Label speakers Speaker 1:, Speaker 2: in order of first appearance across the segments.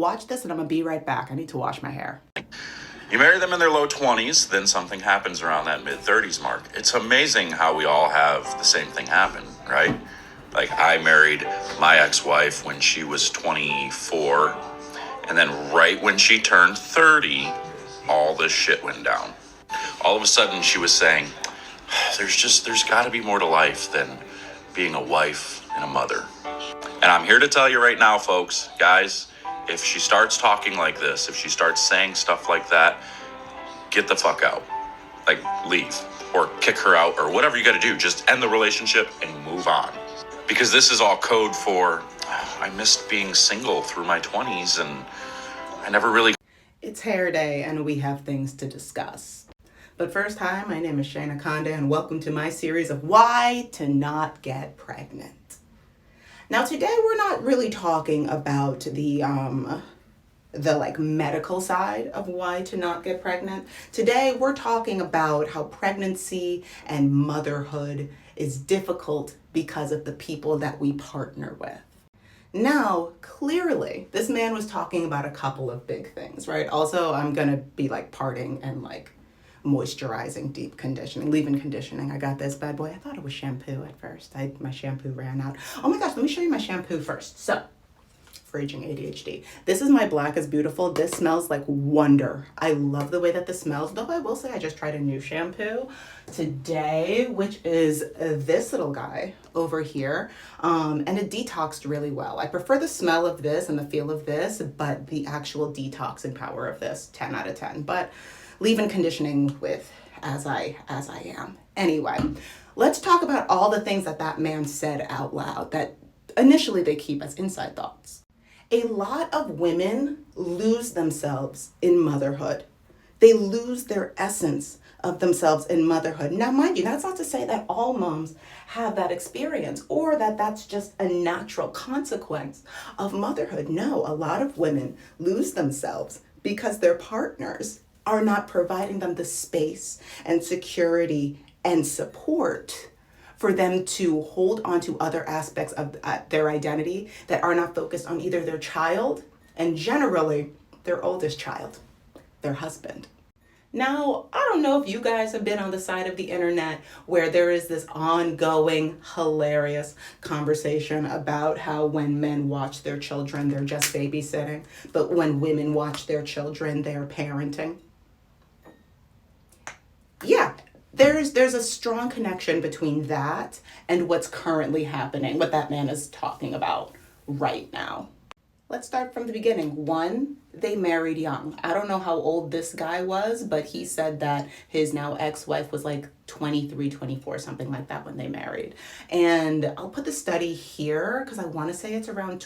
Speaker 1: Watch this and I'm gonna be right back. I need to wash my hair.
Speaker 2: You marry them in their low 20s, then something happens around that mid-30s mark. It's amazing how we all have the same thing happen, right? Like, I married my ex-wife when she was 24, and then right when she turned 30, all this shit went down. All of a sudden, she was saying, there's got to be more to life than being a wife and a mother. And I'm here to tell you right now, folks, guys, if she starts talking like this, if she starts saying stuff like that, get the fuck out. Like, leave or kick her out or whatever you got to do. Just end the relationship and move on. Because this is all code for, I missed being single through my 20s and I never really...
Speaker 1: It's hair day and we have things to discuss. But first, hi, my name is Shayna Conda and welcome to my series of Why to Not Get Pregnant. Now today we're not really talking about the medical side of why to not get pregnant. Today we're talking about how pregnancy and motherhood is difficult because of the people that we partner with. Now, clearly, this man was talking about a couple of big things, right? Also, I'm gonna be parting and moisturizing, deep conditioning, leave-in conditioning. I got this bad boy. I thought it was shampoo at first. My shampoo ran out. Oh my gosh, let me show you my shampoo first. So, for aging ADHD. This is my Black is Beautiful. This smells like wonder. I love the way that this smells, though I will say I just tried a new shampoo today, which is this little guy over here, and it detoxed really well. I prefer the smell of this and the feel of this, but the actual detoxing power of this, 10 out of 10. But leave-in conditioning with as I am. Anyway, let's talk about all the things that man said out loud that initially they keep as inside thoughts. A lot of women lose themselves in motherhood. They lose their essence of themselves in motherhood. Now, mind you, that's not to say that all moms have that experience or that that's just a natural consequence of motherhood. No, a lot of women lose themselves because their partners are not providing them the space and security and support for them to hold on to other aspects of their identity that are not focused on either their child and generally their oldest child, their husband. Now, I don't know if you guys have been on the side of the internet where there is this ongoing, hilarious conversation about how when men watch their children, they're just babysitting, but when women watch their children, they're parenting. Yeah, there's a strong connection between that and what's currently happening, what that man is talking about right now. Let's start from the beginning. One, they married young. I don't know how old this guy was, but he said that his now ex-wife was 23, 24, something like that when they married. And I'll put the study here because I want to say it's around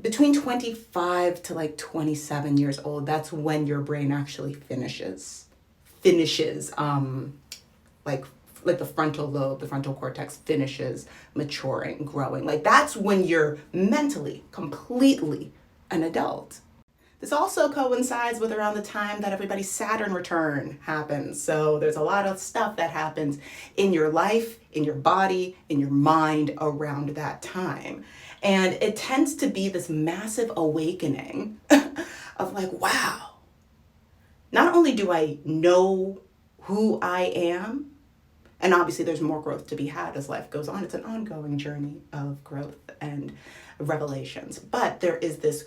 Speaker 1: between 25 to 27 years old. That's when your brain actually finishes the frontal lobe, the frontal cortex finishes maturing, growing. That's when you're mentally completely an adult. This also coincides with around the time that everybody's Saturn return happens. So there's a lot of stuff that happens in your life, in your body, in your mind around that time. And it tends to be this massive awakening of wow, not only do I know who I am, and obviously there's more growth to be had as life goes on. It's an ongoing journey of growth and revelations. But there is this,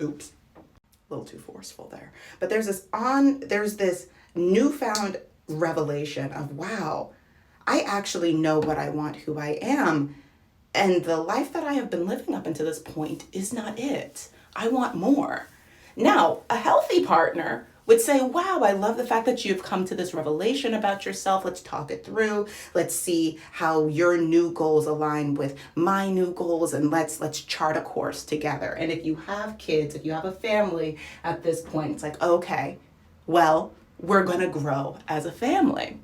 Speaker 1: oops, a little too forceful there. But there's this newfound revelation of, wow, I actually know what I want, who I am. And the life that I have been living up until this point is not it. I want more. Now, a healthy partner would say, wow, I love the fact that you've come to this revelation about yourself. Let's talk it through. Let's see how your new goals align with my new goals, and let's chart a course together. And if you have kids, if you have a family at this point, it's okay, well, we're gonna grow as a family.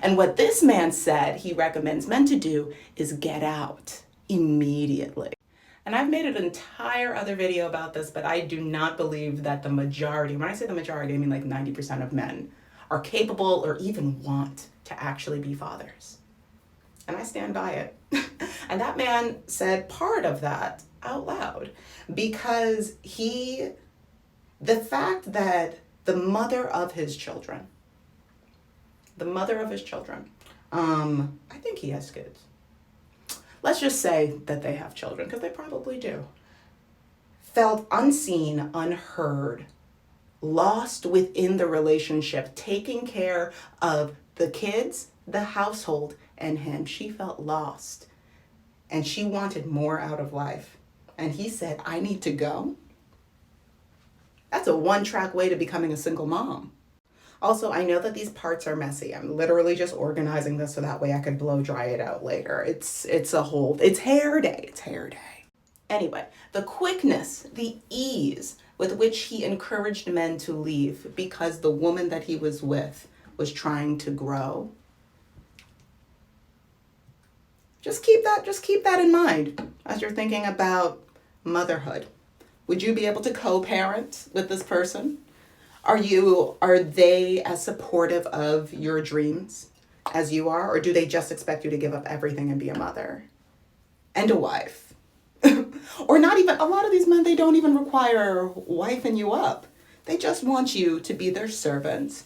Speaker 1: And what this man said he recommends men to do is get out immediately. And I've made an entire other video about this, but I do not believe that the majority, when I say the majority, I mean 90% of men, are capable or even want to actually be fathers. And I stand by it. And that man said part of that out loud because the fact that the mother of his children, I think he has kids. Let's just say that they have children because they probably do. Felt unseen, unheard, lost within the relationship, taking care of the kids, the household, and him. She felt lost and she wanted more out of life. And he said, I need to go. That's a one-track way to becoming a single mom. Also, I know that these parts are messy. I'm literally just organizing this so that way I could blow dry it out later. It's hair day. It's hair day. Anyway, the quickness, the ease with which he encouraged men to leave because the woman that he was with was trying to grow. Just keep that in mind as you're thinking about motherhood. Would you be able to co-parent with this person? Are they as supportive of your dreams as you are, or do they just expect you to give up everything and be a mother and a wife? Or not even, a lot of these men, they don't even require wifing you up. They just want you to be their servant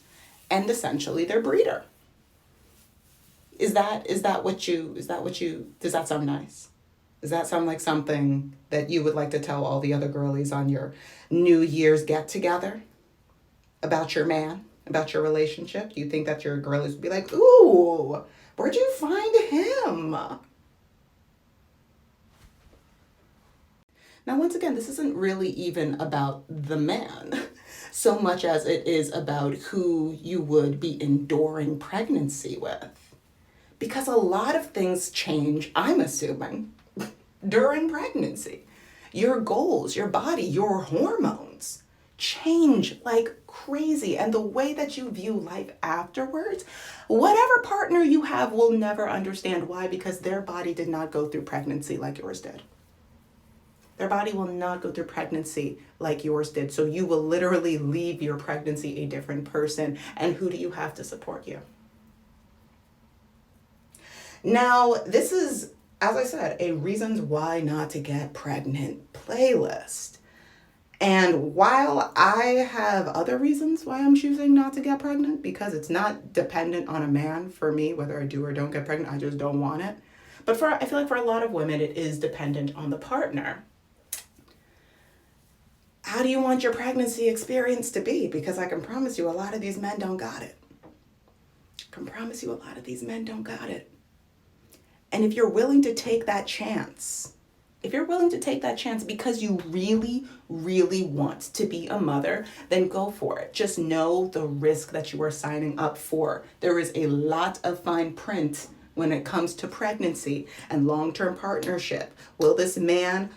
Speaker 1: and essentially their breeder. Does that sound nice? Does that sound like something that you would like to tell all the other girlies on your New Year's get together about your man, about your relationship? Do you think that your girlies would be like, ooh, where'd you find him? Now, once again, this isn't really even about the man so much as it is about who you would be enduring pregnancy with. Because a lot of things change, I'm assuming, during pregnancy. Your goals, your body, your hormones change like crazy. And the way that you view life afterwards, whatever partner you have will never understand why, because their body did not go through pregnancy like yours did. Their body will not go through pregnancy like yours did. So you will literally leave your pregnancy a different person. And who do you have to support you? Now, this is, as I said, a reasons why not to get pregnant playlist. And while I have other reasons why I'm choosing not to get pregnant, because it's not dependent on a man for me, whether I do or don't get pregnant, I just don't want it. But I feel like for a lot of women, it is dependent on the partner. How do you want your pregnancy experience to be? Because I can promise you a lot of these men don't got it. And if you're willing to take that chance, because you really, really want to be a mother, then go for it. Just know the risk that you are signing up for. There is a lot of fine print when it comes to pregnancy and long-term partnership. Will this man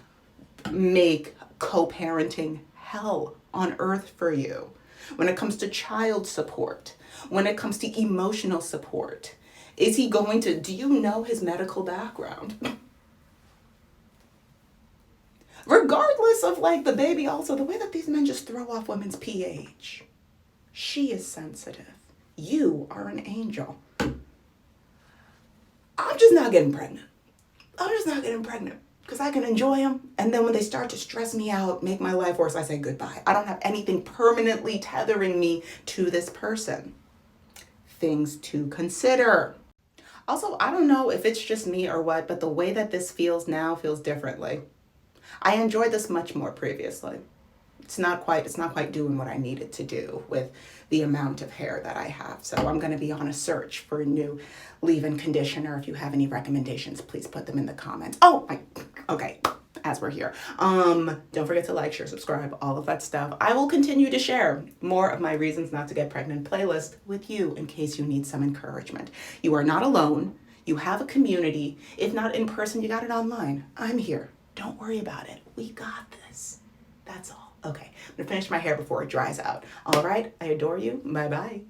Speaker 1: make co-parenting hell on earth for you? When it comes to child support, when it comes to emotional support, is he going to, do you know his medical background? Regardless of like the baby, also the way that these men just throw off women's pH. She is sensitive. You are an angel. I'm just not getting pregnant because I can enjoy them. And then when they start to stress me out, make my life worse, I say goodbye. I don't have anything permanently tethering me to this person. Things to consider. Also, I don't know if it's just me or what, but the way that this feels now feels differently. I enjoyed this much more previously. It's not quite doing what I needed to do with the amount of hair that I have. So I'm going to be on a search for a new leave-in conditioner. If you have any recommendations, please put them in the comments. Okay, as we're here. Don't forget to like, share, subscribe, all of that stuff. I will continue to share more of my reasons not to get pregnant playlist with you in case you need some encouragement. You are not alone. You have a community. If not in person, you got it online. I'm here. Don't worry about it. We got this. That's all. Okay, I'm gonna finish my hair before it dries out. All right, I adore you. Bye-bye.